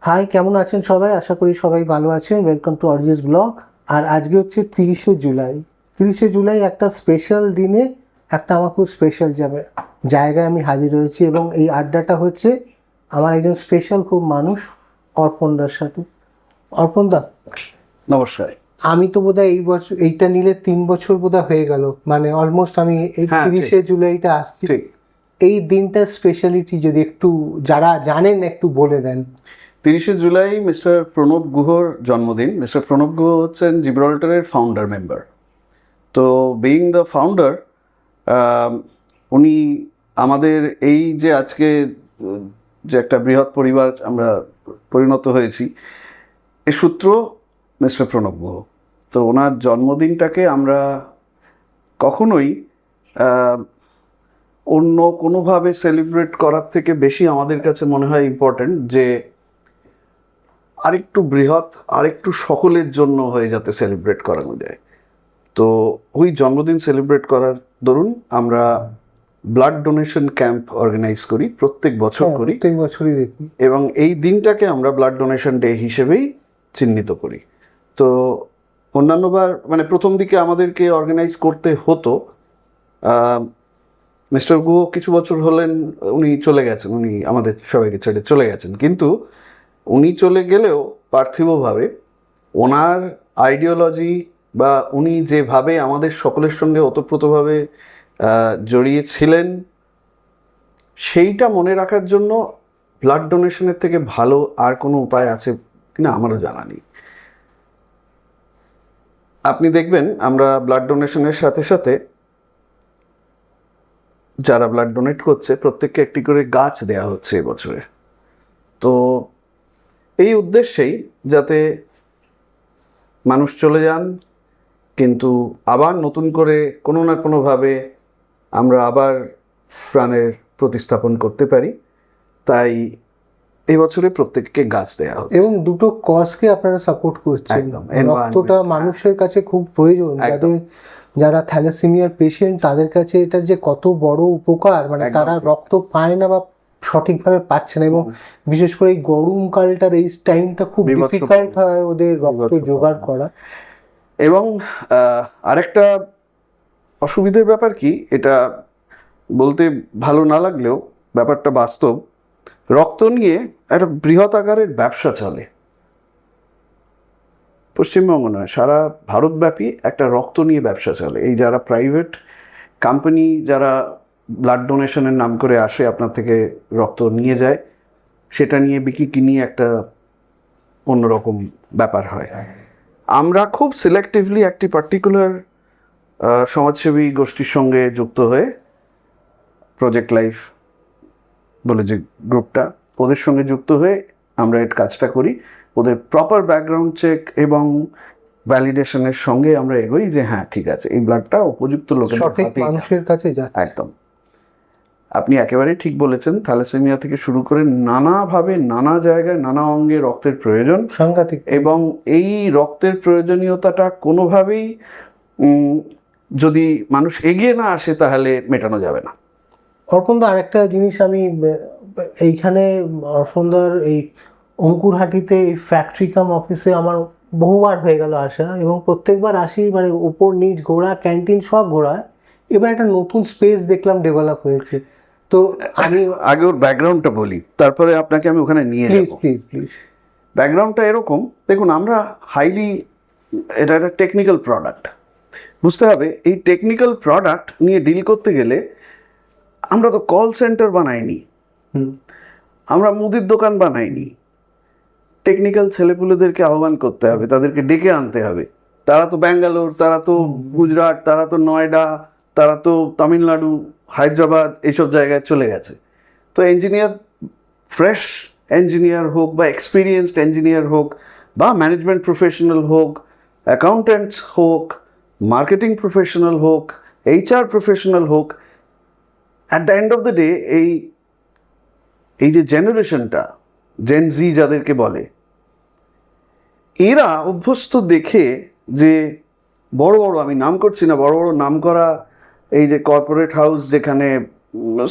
High, কেমন আছেন সবাই? আশা করি সবাই ভালো আছেন। ওয়েলকাম টু অরিজিস ব্লগ। আর আজকে হচ্ছে 30শে জুলাই। 30শে জুলাই একটা স্পেশাল দিনে একটা আমার খুব স্পেশাল জায়গায় আমি হাজির হয়েছি, এবং এই আড্ডাটা হচ্ছে আমার একজন স্পেশাল খুব মানুষ, অর্পণদার সাথে। অর্পণদা, নমস্কার। আমি তো বোধহয় এই বছর এইটা নিলে 3 বছর বোধহয় হয়ে গেল, মানে অলমোস্ট আমি এই হ্যাঁ, ঠিক। 30শে জুলাইটা আসছি। ঠিক এই দিনটার স্পেশালিটি যদি একটু যারা জানেন একটু বলে দেন। 30শে জুলাই মিস্টার প্রণব গুহর জন্মদিন। মিস্টার প্রণব গুহ হচ্ছেন জিব্রাল্টারের ফাউন্ডার মেম্বার। তো বিইং দ্য ফাউন্ডার, উনি আমাদের এই যে আজকে যে একটা বৃহৎ পরিবার আমরা পরিণত হয়েছি, এ সূত্র মিস্টার প্রণব গুহ। তো ওনার জন্মদিনটাকে আমরা কখনোই আহ, অন্য কোনোভাবে সেলিব্রেট করার থেকে বেশি আমাদের কাছে মনে হয় ইম্পর্ট্যান্ট যে আরেকটু বৃহৎ, আরেকটু সকলের জন্য হয়ে যাতে সেলিব্রেট করানো যায়। তো ওই জন্মদিন সেলিব্রেট করার দরুন আমরা ব্লাড ডোনেশন ক্যাম্প অর্গানাইজ করি, প্রত্যেক বছর হ্যাঁ, করি, প্রত্যেক বছরই দেখি। এবং এই দিনটাকে আমরা ব্লাড ডোনেশন ডে হিসেবেই চিহ্নিত করি। তো অন্যান্যবার মানে প্রথম দিকে আমাদেরকে অর্গানাইজ করতে হতো। মিস্টার গুহ কিছু বছর হলেন উনি চলে গেছেন, উনি আমাদের সবাইকে ছেড়ে চলে গেছেন, কিন্তু উনি চলে গেলেও পার্থিবভাবে ওনার আইডিওলজি বা উনি যেভাবে আমাদের সকলের সঙ্গে ওতপ্রোতভাবে জড়িয়েছিলেন, সেইটা মনে রাখার জন্য ব্লাড ডোনেশনের থেকে ভালো আর কোনো উপায় আছে কিনা আমারও জানা নেই। আপনি দেখবেন আমরা ব্লাড ডোনেশনের সাথে সাথে যারা ব্লাড ডোনেট করছে প্রত্যেককে একটি করে গাছ দেয়া হচ্ছে এবছরে। তো এই উদ্দেশ্যেই যাতে মানুষ চলে যান কিন্তু আবার নতুন করে কোনো না কোনোভাবে আমরা আবার প্রাণের প্রতিস্থাপন করতে পারি, তাই এই বছরে প্রত্যেককে গাছ দেওয়া হচ্ছে। এবং দুটো কজকে আপনারা সাপোর্ট করছেন। একদম, রক্তটা environment, মানুষের কাছে খুব প্রয়োজন। একদম। যারা থ্যালাসেমিয়ার পেশেন্ট তাদের কাছে এটা যে কত বড় উপকার, মানে একদম তারা ঠিক। রক্ত পায় না বা সঠিকভাবে পাচ্ছে না, এবং বিশেষ করে এই গরমকালটার এই টাইমটা খুব বিভৎস ডিফিকাল্ট হয় ওদের রক্ত বিভৎস জোগাড় problem। করা। এবং আরেকটা অসুবিধার ব্যাপার কি, এটা বলতে ভালো না লাগলেও ব্যাপারটা বাস্তব। রক্ত নিয়ে একটা বৃহৎ আকারের ব্যবসা চলে, পশ্চিমবঙ্গ নয় সারা ভারতব্যাপী একটা রক্ত নিয়ে ব্যবসা চলে। এই যারা প্রাইভেট কোম্পানি যারা ব্লাড ডোনেশনের নাম করে আসে আপনার থেকে রক্ত নিয়ে যায়, সেটা নিয়ে বিক্রি কিনি একটা অন্যরকম ব্যাপার হয়। আমরা খুব সিলেক্টিভলি একটি পার্টিকুলার সমাজসেবী গোষ্ঠীর সঙ্গে যুক্ত হয়ে, প্রজেক্ট লাইফ বলে যে গ্রুপটা, ওদের সঙ্গে যুক্ত হয়ে আমরা এই কাজটা করি। ওদের প্রপার ব্যাকগ্রাউন্ড চেক এবং ভ্যালিডেশনের সঙ্গে আমরা এগোই যে হ্যাঁ ঠিক আছে, এই ব্লাডটা উপযুক্ত লোকের সঠিক হাতেই যাবে। মানুষের কাছে যাচ্ছে। একদম, আপনি একেবারেই ঠিক বলেছেন। থ্যালাসেমিয়া থেকে শুরু করে নানাভাবে নানা জায়গায় নানা অঙ্গে রক্তের প্রয়োজন, সাংঘাতিক। এবং এই রক্তের প্রয়োজনীয়তাটা কোনোভাবেই যদি মানুষ এগিয়ে না আসে তাহলে মেটানো যাবে না। অর্পণদা, আরেকটা জিনিস আমি এইখানে অর্পণদার এই অঙ্কুরহাটিতে এই ফ্যাক্টরি কাম অফিসে আমার বহুবার হয়ে গেল আসা, এবং প্রত্যেকবার আসি মানে উপর নিচ ঘোরা, ক্যান্টিন সব ঘোরা। এবার একটা নতুন স্পেস দেখলাম ডেভেলপ হয়েছে। তো আমি আগে ওর ব্যাকগ্রাউন্ডটা বলি, তারপরে আপনাকে আমি ওখানে নিয়ে প্লিজ যাব। Please please. ব্যাকগ্রাউন্ডটা এরকম, দেখুন আমরা এটা একটা টেকনিক্যাল প্রোডাক্ট। বুঝতে হবে এই টেকনিক্যাল প্রোডাক্ট নিয়ে ডিল করতে গেলে আমরা তো কল সেন্টার বানাইনি, আমরা মুদির দোকান বানাইনি। টেকনিক্যাল ছেলেপুলেদেরকে আহ্বান করতে হবে, তাদেরকে ডেকে আনতে হবে। তারা তো ব্যাঙ্গালোর, তারা তো গুজরাট, তারা তো নয়ডা, তারা তো তামিলনাড়ু, হায়দ্রাবাদ এইসব জায়গায় চলে গেছে। তো ইঞ্জিনিয়ার, ফ্রেশ ইঞ্জিনিয়ার হোক বা এক্সপিরিয়েন্সড ইঞ্জিনিয়ার হোক বা ম্যানেজমেন্ট প্রফেশনাল হোক, অ্যাকাউন্ট্যান্টস হোক, মার্কেটিং প্রফেশনাল হোক, এইচআর প্রফেশনাল হোক, at the end of the day এই যে জেনারেশনটা জেন জি যাদেরকে বলে, এরা অভ্যস্ত দেখে যে বড় বড়, আমি নাম করছি না, বড় বড় নাম করা এই যে কর্পোরেট হাউস, যেখানে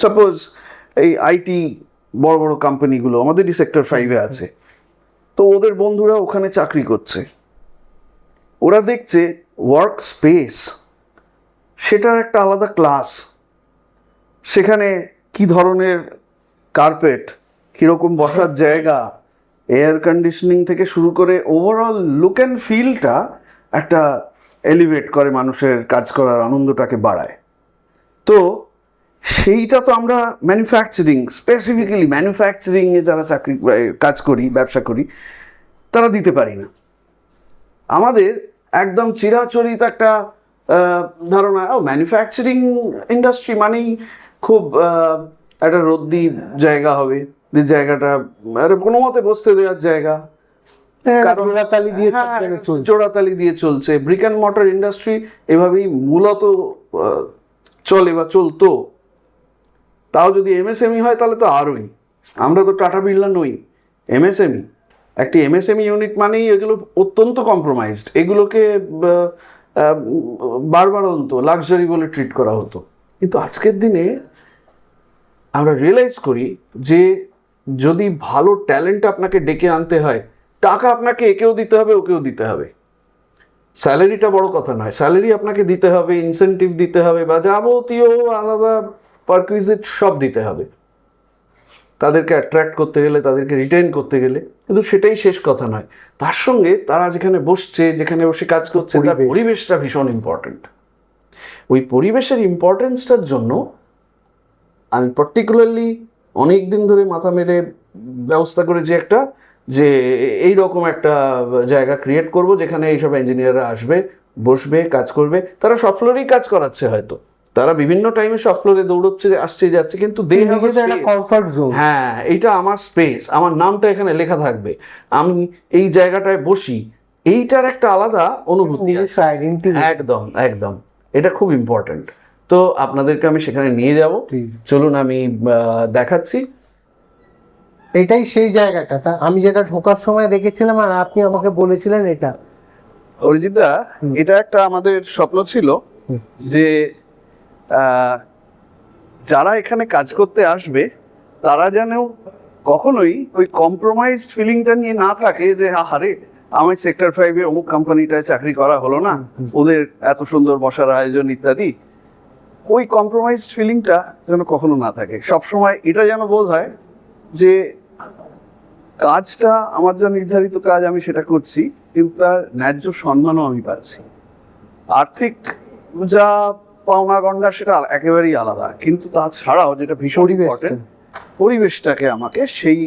সাপোজ এই আইটি বড় বড় কোম্পানিগুলো আমাদেরই সেক্টর 5-এ আছে, তো ওদের বন্ধুরা ওখানে চাকরি করছে, ওরা দেখছে ওয়ার্ক স্পেস সেটার একটা আলাদা ক্লাস, সেখানে কি ধরনের কার্পেট, কীরকম বসার জায়গা, এয়ার কন্ডিশনিং থেকে শুরু করে ওভারঅল লুক অ্যান্ড ফিলটা একটা এলিভেট করে, মানুষের কাজ করার আনন্দটাকে বাড়ায়। তো সেইটা তো আমরা ম্যানুফ্যাকচারিং, স্পেসিফিক্যালি ম্যানুফ্যাকচারিংয়ে যারা কাজ করি, ব্যবসা করি, তারা দিতে পারি না। আমাদের একদম চিরাচরিত একটা ধারণা, ম্যানুফ্যাকচারিং ইন্ডাস্ট্রি মানেই খুব একটা রোদ্দি জায়গা হবে, যে জায়গাটা কোনো মতে বসতে দেওয়ার জায়গা, জোড়াতালি দিয়ে সব জায়গায় চলছে। জোড়াতালি দিয়ে চলছে। ব্রিক অ্যান্ড মর্টার ইন্ডাস্ট্রি এভাবেই মূলত চলে বা চলতো। তাও যদি এমএসএমই হয় তাহলে তো আরোই, আমরা তো টাটা বিড়লা নই, এমএসএমই। একটি এমএসএমই ইউনিট মানেই এগুলো অত্যন্ত কম্প্রোমাইজড, এগুলোকে বারবারন্ত লাক্সারি বলে ট্রিট করা হতো। কিন্তু আজকের দিনে আমরা রিয়েলাইজ করি যে যদি ভালো ট্যালেন্ট আপনাকে ডেকে আনতে হয়, টাকা আপনাকে একেও দিতে হবে, ওকেও দিতে হবে। স্যালারিটা বড় কথা নয়, স্যালারি আপনাকে দিতে হবে, ইনসেন্টিভ দিতে হবে, বা যাবতীয় আলাদা পারকুইজিট সব দিতে হবে তাদেরকে অ্যাট্রাক্ট করতে গেলে, তাদেরকে রিটেন করতে গেলে। কিন্তু সেটাই শেষ কথা নয়, তার সঙ্গে তারা যেখানে বসছে, যেখানে বসে কাজ করছে, তার পরিবেশটা ভীষণ ইম্পর্ট্যান্ট। ওই পরিবেশের ইম্পর্টেন্সটার জন্য আমি পার্টিকুলারলি অনেক দিন ধরে মাথা মেরে ব্যবস্থা করেছি একটা, যে এইরকম একটা জায়গা ক্রিয়েট করব যেখানে এইসব ইঞ্জিনিয়াররা আসবে, বসবে, কাজ করবে। তারা সব ফ্লোরেই কাজ করাচ্ছে, হয়তো তারা বিভিন্ন টাইমে সব ফ্লোরে দৌড়চ্ছে, আসছে যাচ্ছে, কিন্তু কমফর্ট জোন। হ্যাঁ, এইটা আমার স্পেস, আমার নামটা এখানে লেখা থাকবে, আমি এই জায়গাটায় বসি, এইটার একটা আলাদা অনুভূতি আছে। একদম একদম, এটা খুব ইম্পর্ট্যান্ট। তো আপনাদেরকে আমি সেখানে নিয়ে যাব, চলুন আমি দেখাচ্ছি। এটাই সেই জায়গাটা, তা আমি যেটা ঢোকার সময় দেখেছিলাম আর আপনি আমাকে বলেছিলেন এটা। অরিজিৎদা, এটা একটা আমাদের স্বপ্ন ছিল যে যারা এখানে কাজ করতে আসবে তারা যেন কখনোই ওই কম্প্রোমাইজড ফিলিংটা নিয়ে না থাকে, যে আরে আমার সেক্টর 5-এ অমুক কোম্পানিটায় চাকরি করা হলো না, ওদের এত সুন্দর বসার আয়োজন ইত্যাদি। ওই কম্প্রোমাইজড ফিলিংটা যেন কখনো না থাকে। সবসময় এটা যেন বোধ হয় যে কাজটা আমার যা নির্ধারিত কাজ, আমি সেটা করছি, কিন্তু তার ন্যায্য সম্মানও আমি পাচ্ছি। আর্থিক যা পাওনা গন্ডা সেটা একেবারেই আলাদা, কিন্তু তাছাড়াও যেটা ভীষণ ইম্পর্টেন্ট, পরিবেশটাকে আমাকে সেই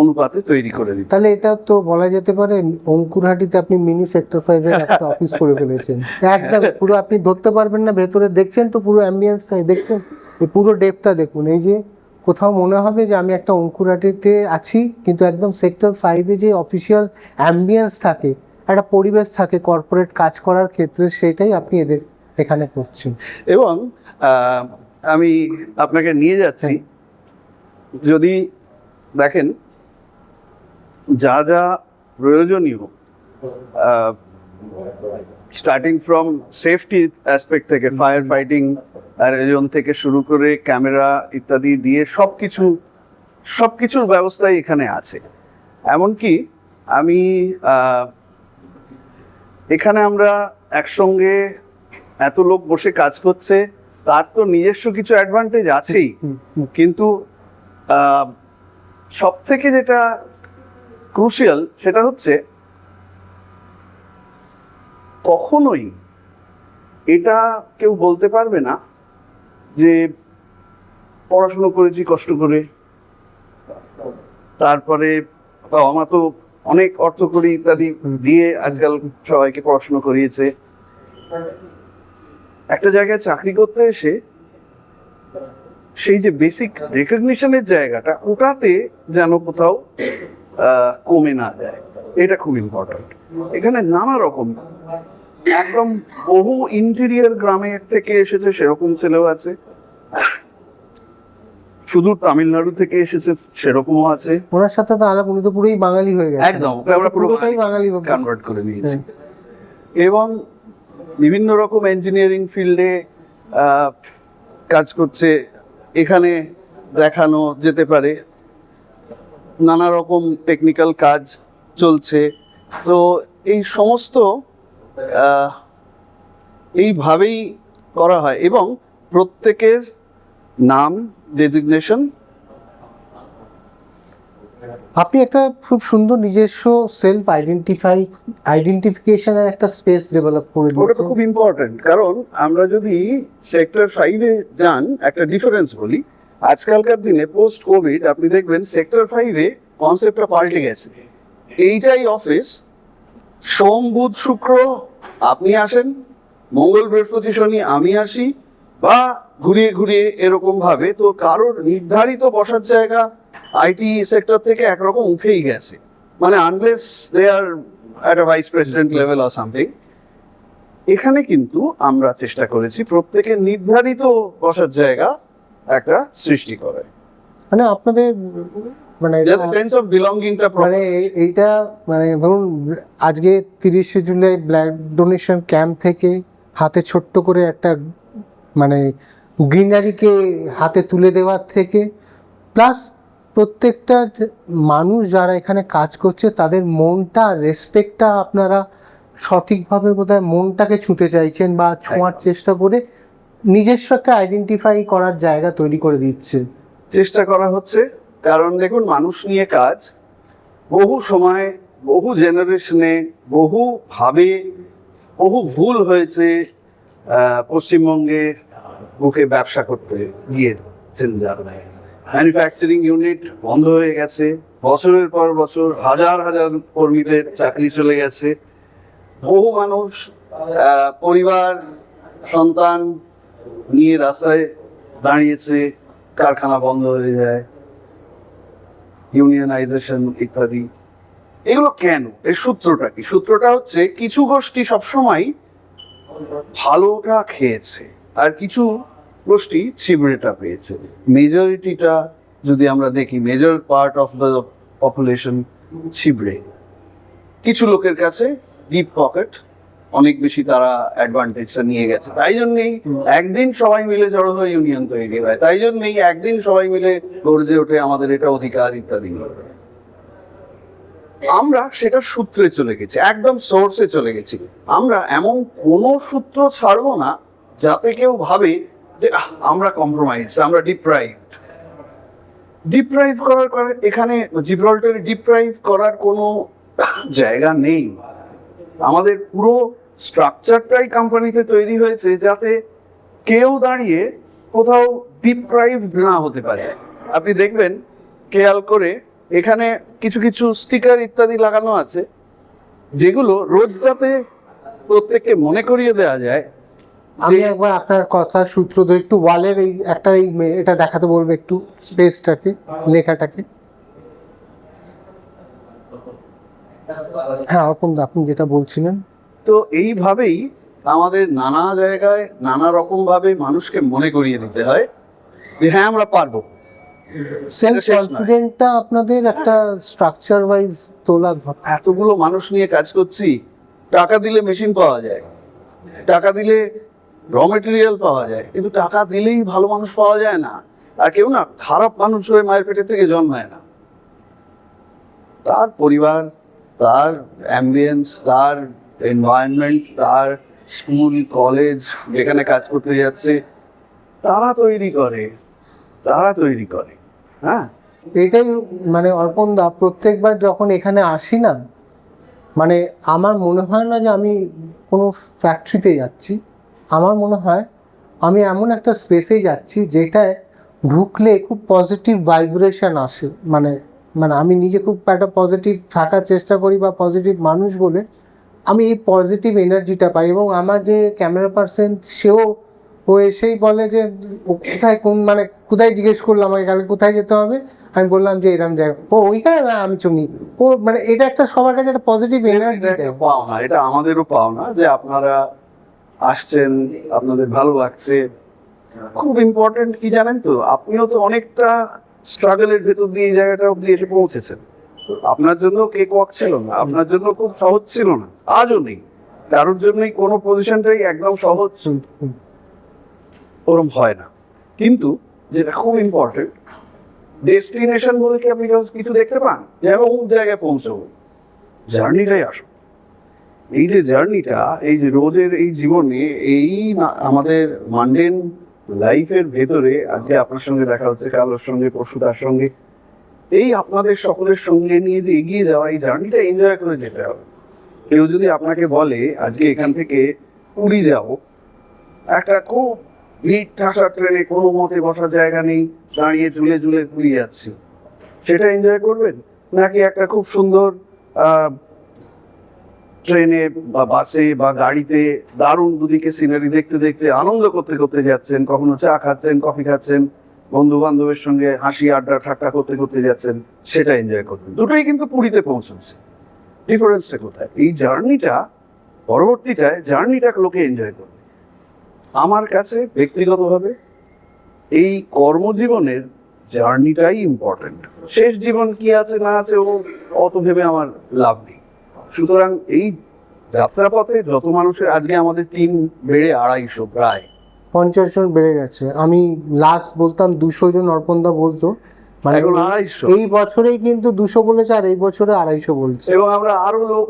অনুপাতে তৈরি করে দিতে। তাহলে এটা তো বলা যেতে পারে অঙ্কুরহাটিতে আপনি মিনি সেক্টর 5-এর একটা অফিস করে ফেলেছেন। একদম পুরো আপনি ধরতে পারবেন না, ভেতরে দেখছেন তো পুরো অ্যাম্বিয়েন্সটাই দেখছেন, এই পুরো ডেপটা দেখুন। এই যে কোথাও মনে হবে যে আমি একটা অঙ্কুরহাটিতে আছি, কিন্তু একদম সেক্টর 5-এ যে অফিসিয়াল অ্যাম্বিয়েন্স থাকে, একটা পরিবেশ থাকে কর্পোরেট কাজ করার ক্ষেত্রে, সেটাই আপনি এদের এখানে করছেন। এবং আমি আপনাকে নিয়ে যাচ্ছি, যদি দেখেন যা যা প্রয়োজনীয়, স্টার্টিং ফ্রম সেফটি অ্যাসপেক্ট থেকে, ফায়ার ফাইটিং আয়োজন থেকে শুরু করে ক্যামেরা ইত্যাদি দিয়ে সবকিছুর ব্যবস্থাই এখানে আছে। এমনকি আমি এখানে আমরা একসঙ্গে এত লোক বসে কাজ করছে, তার তো নিজস্ব কিছু অ্যাডভান্টেজ আছেই, কিন্তু সব থেকে যেটা ক্রুশিয়াল সেটা হচ্ছে কখনোই এটা কেউ বলতে পারবে না যে পড়াশুনো করেছি কষ্ট করে, তারপরে বাবা মা তো অনেক অর্থ করি ইত্যাদি দিয়ে আজকাল সবাইকে পড়াশুনো করিয়েছে। একটা জায়গায় চাকরি করতে এসে সেই যে বেসিক রেকগনিশনের জায়গাটা, ওটাতে যেন কোথাও কমে না যায়, এটা খুব ইম্পর্টেন্ট। এখানে নানা রকম, একদম বহু ইন্টেরিয়র গ্রামের থেকে এসেছে সেরকম ছেলেও আছে, শুধু তামিলনাড়ু থেকে এসেছে সেরকমও আছে। ওনার সাথে তো আলাপ, উনি তো পুরোই বাঙালি হয়ে গেছে। একদম, আমরা পুরোটাই বাঙালি কনভার্ট করে নিয়েছি। এবং বিভিন্ন রকম ইঞ্জিনিয়ারিং ফিল্ডে কাজ করছে, এখানে দেখানো যেতে পারে নানা রকম টেকনিক্যাল কাজ চলছে। তো এই সমস্ত এইভাবেই করা হয় এবং প্রত্যেকের নাম, ডেজিগনেশন। আপনি একটা খুব সুন্দর নিজস্ব সেলফ আইডেন্টিফিকেশনের একটা স্পেস ডেভেলপ করে ওটা তো দিয়েছেন। খুব ইম্পর্টেন্ট, কারণ আমরা যদি সেক্টর 5-এ যান, একটা ডিফারেন্স বলি। আজকালকার দিনে পোস্ট কোভিড আপনি দেখবেন সেক্টর 5-এ কনসেপ্টটা পাল্টে গেছে। এইটাই অফিস, সোম বুধ শুক্র আপনি আসেন, মঙ্গল বৃহস্পতি শনি আমি আসি, বা ঘুরিয়ে ঘুরিয়ে এরকম ভাবে। তো কারোর নির্ধারিত বসার জায়গা আইটি সেক্টর থেকে একরকম উঠেই গেছে, মানে unless they are at a vice president level or something. এখানে কিন্তু আমরা চেষ্টা করেছি প্রত্যেকের নির্ধারিত বসার জায়গা একটা সৃষ্টি করে, মানে আপনাদের মানে সেন্স অফ বিলঙ্গিংটা। মানে এইটা মানে ধরুন আজকে 30শে জুলাই ব্লাড ডোনেশন ক্যাম্প থেকে হাতে ছোট্ট করে একটা মানে গ্রিনারিকে হাতে তুলে দেওয়ার থেকে, প্লাস প্রত্যেকটা মানুষ যারা এখানে কাজ করছে তাদের মনটা রেসপেক্টটা আপনারা সঠিকভাবে বোধহয় মনটাকে ছুঁতে চাইছেন বা ছোঁয়ার চেষ্টা করে নিজস্ব একটা আইডেন্টিফাই করার জায়গা তৈরি করে দিচ্ছেন। চেষ্টা করা হচ্ছে, কারণ দেখুন মানুষ নিয়ে কাজ বহু সময়, বহু জেনারেশনে, বহু ভাবে, বহু ভুল হয়েছে। পশ্চিমবঙ্গে বুকে ব্যবসা করতে গিয়েছেন যারা, ম্যানুফ্যাকচারিং ইউনিট বন্ধ হয়ে গেছে, বছরের পর বছর হাজার হাজার কর্মীদের চাকরি চলে গেছে, বহু মানুষ পরিবার সন্তান নিয়ে রাস্তায় দাঁড়িয়েছে, কারখানা বন্ধ হয়ে যায়, ইউনিয়নাইজেশন ইত্যাদি। এগুলো কেন? এর সূত্রটা কি? সূত্রটা হচ্ছে কিছু গোষ্ঠী সবসময় ভালোটা খেয়েছে আর কিছু গোষ্ঠী ছিবড়েটা পেয়েছে। মেজরিটিটা যদি আমরা দেখি, major part of the population ছিবড়ে। কিছু লোকের কাছে ডিপ পকেট, অনেক বেশি তারা অ্যাডভান্টেজটা নিয়ে গেছে। তাই জন্যই একদিন সবাই মিলে জড়ো হয়ে ইউনিয়ন তৈরি হয়, তাই জন্যই একদিন সবাই মিলে গর্জে ওঠে আমাদের এটা অধিকার ইত্যাদি। আমরা সেটা সূত্রে চলে গেছি, একদম সোর্সে চলে গেছি। আমরা এমন কোনো সূত্র ছাড়বো না যাতে কেউ ভাবে যে আমরা কম্প্রোমাইজ, আমরা ডিপ্রাইভ করার এখানে জিব্রাল্টারে ডিপ্রাইভ করার কোনো জায়গা নেই। আমাদের পুরো স্ট্রাকচারটাই কোম্পানিতে তৈরি হয়েছে যাতে কেউ দাঁড়িয়ে কোথাও ডিপ্রাইভ না হতে পারে। আপনি দেখবেন খেয়াল করে এখানে কিছু কিছু স্টিকার ইত্যাদি লাগানো আছে, যেগুলো রোজ যাতে প্রত্যেককে মনে করিয়ে দেওয়া যায়। আমি একবার আপনার কথা সূত্র ধরে একটু ওয়ালের এই একটা এটা দেখাতে বলবো, একটু স্পেসটাকে, লেখাটাকে। হ্যাঁ অর্পণ দা, আপনি যেটা বলছিলেন। তো এইভাবেই আমাদের নানা জায়গায় নানা রকম ভাবে মানুষকে মনে করিয়ে দিতে হয় যে হ্যাঁ আমরা পারবো। সেলফ কনফিডেন্টটা আপনাদের একটা স্ট্রাকচার ওয়াইজ তোলা। এতগুলো মানুষ নিয়ে কাজ করছি, টাকা দিলে মেশিন পাওয়া যায়, টাকা দিলে র মেটেরিয়াল পাওয়া যায়, কিন্তু টাকা দিলেই ভালো মানুষ পাওয়া যায় না। আর কেউ না খারাপ মানুষ হয়ে মায়ের পেটের থেকে জন্মায় না। তার পরিবার, তার অ্যাম্বিয়েন্স, তার এনভায়রনমেন্ট, তার স্কুল কলেজ যেখানে কাজ করতে যাচ্ছে তারা তৈরি করে। হ্যাঁ, এটাই মানে অর্পণ দা, প্রত্যেকবার যখন এখানে আসি না, মানে আমার মনে হয় না যে আমি কোনো ফ্যাক্টরিতে যাচ্ছি। আমার মনে হয় আমি এমন একটা স্পেসে যাচ্ছি যেটায় ঢুকলে খুব পজিটিভ ভাইব্রেশন আসে। মানে মানে আমি নিজে খুব একটা পজিটিভ থাকার চেষ্টা করি বা পজিটিভ মানুষ বলে আমি এই পজিটিভ এনার্জিটা পাই। এবং আমার যে ক্যামেরা পার্সন সেও ও এসেই বলে যে ও কোথায় মানে কোথায় জিজ্ঞেস করলাম আমাকে কালকে কোথায় যেতে হবে, আমি বললাম যে এরকম জায়গা, ও ওইখানে না আমি চুনি। ও মানে এটা একটা সবার কাছে একটা পজিটিভ এনার্জি দেয়। পাওনা, এটা আমাদেরও পাওনা যে আপনারা আসছেন, আপনাদের ভালো লাগছে। খুব ইম্পর্টেন্ট কি জানেন তো, আপনিও তো অনেকটা স্ট্রাগলের ভেতর দিয়ে এই জায়গাটা অব্দি এসে পৌঁছেছেন। আপনার জন্য কেক ওয়াক ছিল না, আপনার জন্য খুব সহজ ছিল না, আজও নেই। কারোর জন্যই কোনো পজিশনটাই একদম সহজ ওরম হয় না। কিন্তু যেটা খুব ইম্পর্টেন্ট, ডেস্টিনেশন বলে কি আপনি কিছু দেখতে পান যে আমি অমুক জায়গায় পৌঁছবো? জার্নিটাই আসো। এই যে জার্নিটা, এই যে রোজের এই জীবনে, এই আমাদের মান্ডেন লাইফের ভেতরে আজকে আপনার সঙ্গে দেখা হচ্ছে, কালোর সঙ্গে, পরশু তার সঙ্গে, এই আপনাদের সকলের সঙ্গে নিয়ে যে এগিয়ে যাওয়া, এই জার্নিটা এনজয় করে যেতে হবে। কেউ যদি আপনাকে বলে আজকে এখান থেকে পুরী যাও, একটা খুব ভিড় ঠাসা ট্রেনে, কোনো মতে বসার জায়গা নেই, দাঁড়িয়ে ঝুলে ঝুলে পুরী যাচ্ছি, সেটা এনজয় করবেন? নাকি একটা খুব সুন্দর ট্রেনে বা বাসে বা গাড়িতে দারুণ দুদিকে সিনারি দেখতে দেখতে আনন্দ করতে করতে যাচ্ছেন, কখনো চা খাচ্ছেন, কফি খাচ্ছেন, বন্ধু বান্ধবের সঙ্গে হাসি আড্ডা ঠাট্টা করতে করতে যাচ্ছেন, সেটা এনজয় করবেন? দুটোই কিন্তু পুরীতে পৌঁছচ্ছে। ডিফারেন্সটা কোথায়? এই জার্নিটা, পরবর্তীটায় জার্নিটা লোকে এনজয় করবে। আমার কাছে ব্যক্তিগতভাবে এই কর্মজীবনের জার্নিটাই ইম্পর্টেন্ট। শেষ জীবন কি আছে না আছে ও অত ভেবে আমার লাভ নেই। সুতরাং এই যাত্রাপথে যত মানুষের, আজকে আমাদের টিম বেড়ে 250 প্রায় 50 জন বেড়ে গেছে। আমি লাস্ট বলতাম 200 জন, অর্পণদা বলতো, মানে এখন 250। এই বছরেই কিন্তু 200 বলেছে, আর এই বছরে 250 বলছে। এবং আমরা আরো লোক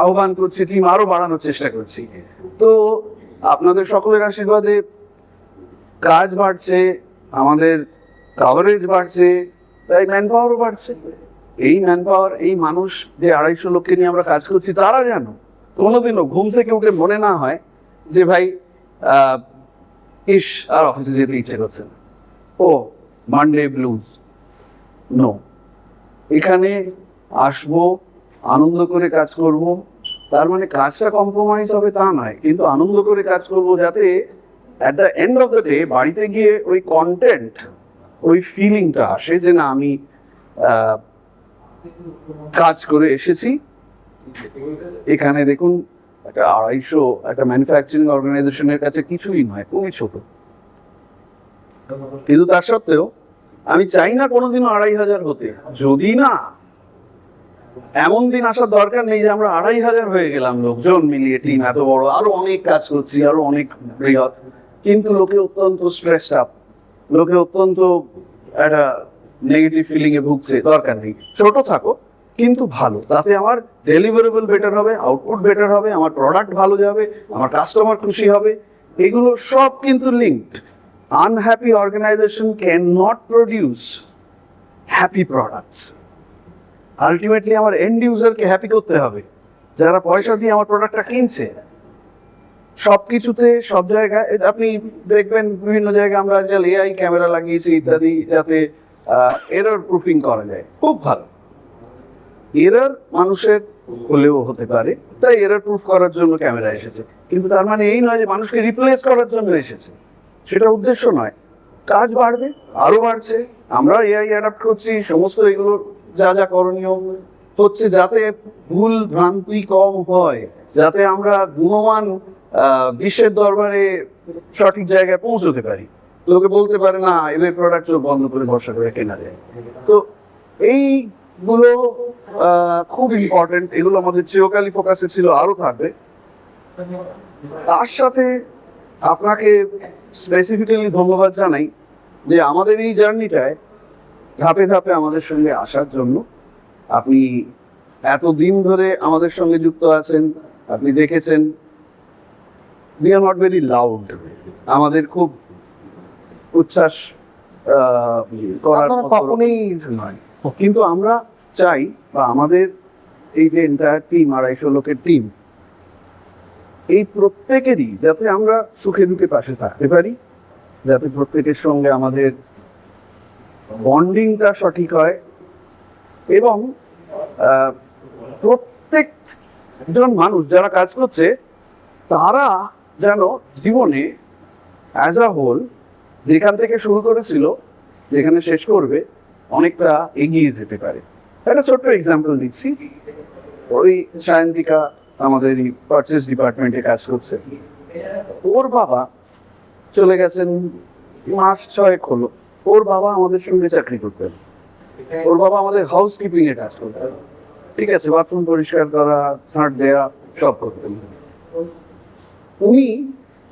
আহ্বান করছি, টিম আরো বাড়ানোর চেষ্টা করছি। তো আপনাদের সকলের আশীর্বাদে কাজ বাড়ছে, আমাদের কভারেজ বাড়ছে, তাই ম্যান পাওয়ারও বাড়ছে। এই ম্যান পাওয়ার, এই মানুষ যে 250 লোককে নিয়ে আমরা কাজ করছি, তারা যেন কোনোদিনও ঘুম থেকে উঠে মনে না হয় যে ভাই ইস আর অফিসে যেতে ইচ্ছে করছে না, ও মানডে ব্লুজ। নো, এখানে আসবো, আনন্দ করে কাজ করব। তার মানে কাজটা কম্প্রোমাইজ হবে তা নয়, কিন্তু আনন্দ করে কাজ করব, যাতে at the end of the day বাড়িতে গিয়ে ওই কন্টেন্ট, ওই ফিলিংটা আসে যে না, আমি কাজ করে এসেছি। এখানে দেখুন, একটা 250 একটা ম্যানুফ্যাকচারিং অর্গানাইজেশনের কাছে কিছুই নয়, খুবই ছোট। কিন্তু তার সত্ত্বেও আমি চাই না কোনোদিনও 2500 হতে। যদি না, এমন দিন আসার দরকার নেই যে আমরা 2500 হয়ে গেলাম লোকজন মিলিয়ে, টিম এত বড়, আরো অনেক কাজ করছি, আরো অনেক বৃহৎ, কিন্তু লোকে অত্যন্ত স্ট্রেসড আপ, লোকে অত্যন্ত একটা নেগেটিভ ফিলিং এ ভুগছে। দরকার নেই, ছোট থাকো কিন্তু ভালো, তাতে আমার ডেলিভারেবল বেটার হবে, আউটপুট বেটার হবে, আমার প্রোডাক্ট ভালো যাবে, আমার কাস্টমার খুশি হবে। এগুলো সব কিন্তু linked. Unhappy organization can not produce happy products. Ultimately আমার এন্ড ইউজারকে হ্যাপি করতে হবে, যারা পয়সা দিয়ে আমার প্রোডাক্টটা কিনছে। সব কিছুতে, সব জায়গায় আপনি দেখবেন, বিভিন্ন জায়গায় আমরা আজকাল এআই ক্যামেরা লাগিয়েছি ইত্যাদি, যাতে এরর প্রুফিং করা যায়। খুব ভালো। এরর মানুষের হলেও হতে পারে, তাই এরর প্রুফ করার জন্য ক্যামেরা এসেছে, কিন্তু তার মানে এই নয় যে মানুষকে রিপ্লেস করার জন্য এসেছে। সেটা উদ্দেশ্য নয়। কাজ বাড়বে, আরো বাড়ছে, আমরা এআই অ্যাডাপ্ট করছি, সমস্ত এগুলো যা যা করণীয় হচ্ছে, যাতে ভুল ভ্রান্তি কম হয়, যাতে আমরা গুণমান বিশ্বের দরবারে সঠিক জায়গায় পৌঁছতে পারি। লোকে বলতে পারে না, এদের প্রোডাক্ট চোখ বন্ধ করে ভরসা করে কেনা যায়। তো এইগুলো খুব ইম্পর্টেন্ট। এগুলো আমাদের চিরকালই ফোকাসে ছিল, আরো থাকবে। তার সাথে আপনাকে স্পেসিফিক্যালি ধন্যবাদ জানাই যে আমাদের এই জার্নিটায় ধাপে ধাপে আমাদের সঙ্গে আসার জন্য। আপনি এতদিন ধরে আমাদের সঙ্গে যুক্ত আছেন, আপনি দেখেছেন we are not very loud, আমাদের খুব উচ্ছ্বাস করার কখনোই নয়, কিন্তু আমরা চাই, বা আমাদের এই যে এন্টায়ার টিম, 250 লোকের টিম, এই প্রত্যেকেরই যাতে আমরা সুখে দুঃখে পাশে থাকতে পারি, যাতে প্রত্যেকের সঙ্গে আমাদের বন্ডিংটা সঠিক হয়, এবং প্রত্যেকজন মানুষ যারা কাজ করছে, তারা যেন জীবনে অ্যাজ আ হোল, যেখান থেকে শুরু করেছিল যেখানে শেষ করবে, অনেকটা এগিয়ে যেতে পারে। একটা ছোট্ট এক্সাম্পল দিচ্ছি। ওই সায়ন্তিকা আমাদের এই পারচেস ডিপার্টমেন্টে কাজ করছে। ওর বাবা চলে গেছেন, মাস 6 হলো। ওর বাবা আমাদের সঙ্গে চাকরি করতেন, ওর বাবা আমাদের হাউস কিপিং এ কাজ করতেন, ঠিক আছে, বাথরুম পরিষ্কার করা, ঝাঁট দেওয়া, সব করতেন। উনি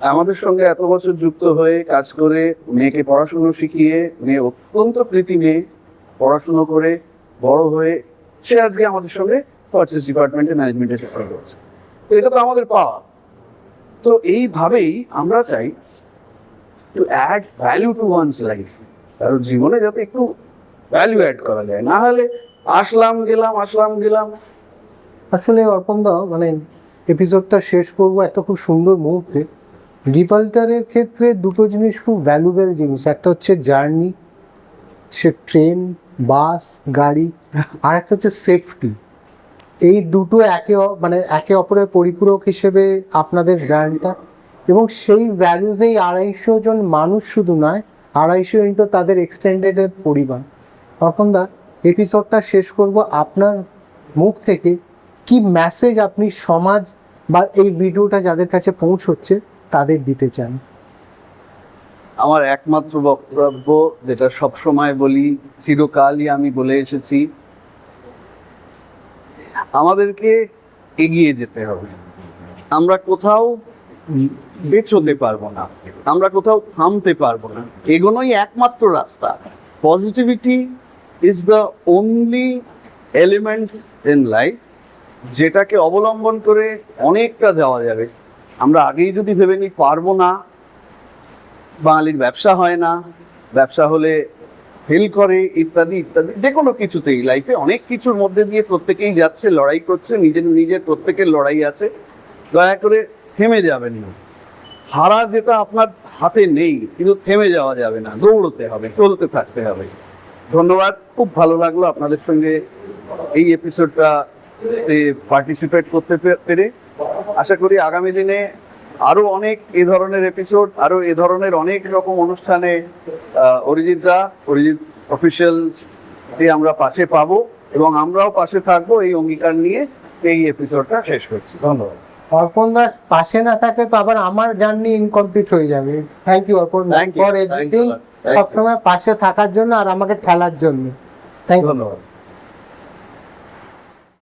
আমাদের সঙ্গে এত বছর যুক্ত হয়ে কাজ করে, মেয়েকে পড়াশুনো শিখিয়ে, মেয়ে অত্যন্ত প্রীতি মেয়ে, পড়াশুনো করে বড় হয়ে সে আজকে আমাদের সঙ্গে পারচেস ডিপার্টমেন্টে ম্যানেজমেন্টের সাথে করছে। তো এটা তো আমাদের পাওয়া। তো এইভাবেই আমরা চাই to add value to one's life, কারণ জীবনে যাতে একটু ভ্যালু অ্যাড করা যায়, না হলে আসলাম গেলাম। আসলে অর্পণদা মানে এপিসোডটা শেষ করবো একটা খুব সুন্দর মুহূর্তে। গিব্রাল্টারের ক্ষেত্রে দুটো জিনিস খুব ভ্যালুয়েবল জিনিস, একটা হচ্ছে জার্নি, সে ট্রেন, বাস, গাড়ি, আর একটা হচ্ছে সেফটি। এই দুটো মানে একে অপরের পরিপূরক হিসেবে আপনাদের ব্র্যান্ডটা, এবং সেই ভ্যালুজেই 250 জন মানুষ শুধু নয়, 250 ইন্টু তাদের এক্সটেন্ডেডের পরিবার। অর্পণদা, এপিসোডটা শেষ করব আপনার মুখ থেকে কি মেসেজ আপনি সমাজ বা এই ভিডিওটা যাদের কাছে পৌঁছচ্ছে তাদের দিতে চান? আমার একমাত্র বক্তব্য, যেটা সবসময় বলি, চিরকালই আমি বলে এসেছি, আমাদেরকে এগিয়ে যেতে হবে। আমরা কোথাও পেছোতে পারবো না, আমরা কোথাও থামতে পারবো না। এগোনোই একমাত্র রাস্তা। Positivity is the only element in life, যেটাকে অবলম্বন করে অনেকটা যাওয়া যাবে। আমরা আগেই যদি ভেবে নিই পারবো না, বাঙালির ব্যবসা হয় না, ব্যবসা হলে ফেল করে, ইত্যাদি ইত্যাদি, যে কোনো কিছুতেই লাইফে অনেক কিছুর মধ্যে দিয়ে প্রত্যেকেই যাচ্ছে, লড়াই করছে, নিজের প্রত্যেকের লড়াই আছে। দয়া করে থেমে যাবেন না। হারা যেটা আপনার হাতে নেই, কিন্তু থেমে যাওয়া যাবে না, দৌড়তে হবে, চলতে থাকতে হবে। ধন্যবাদ, খুব ভালো লাগলো আপনাদের সঙ্গে এই এপিসোডটা পার্টিসিপেট করতে পেরে। আশা করি আগামী দিনে আরো অনেক এ ধরনের এপিসোড, আরো এ ধরনের অনেক রকম অনুষ্ঠানে অরিজিৎ অফিসিয়াল আমরা পাশে পাবো, এবং আমরাও পাশে থাকবো, এই অঙ্গীকার নিয়ে এই এপিসোডটা শেষ করছি। ধন্যবাদ। অর্পণ দাস পাশে না থাকলে তো আবার আমার জার্নি ইনকমপ্লিট হয়ে যাবে। Thank you Arpan for everything, সবসময় পাশে থাকার জন্য আর আমাকে ঠেলার জন্য। Thank you. ধন্যবাদ।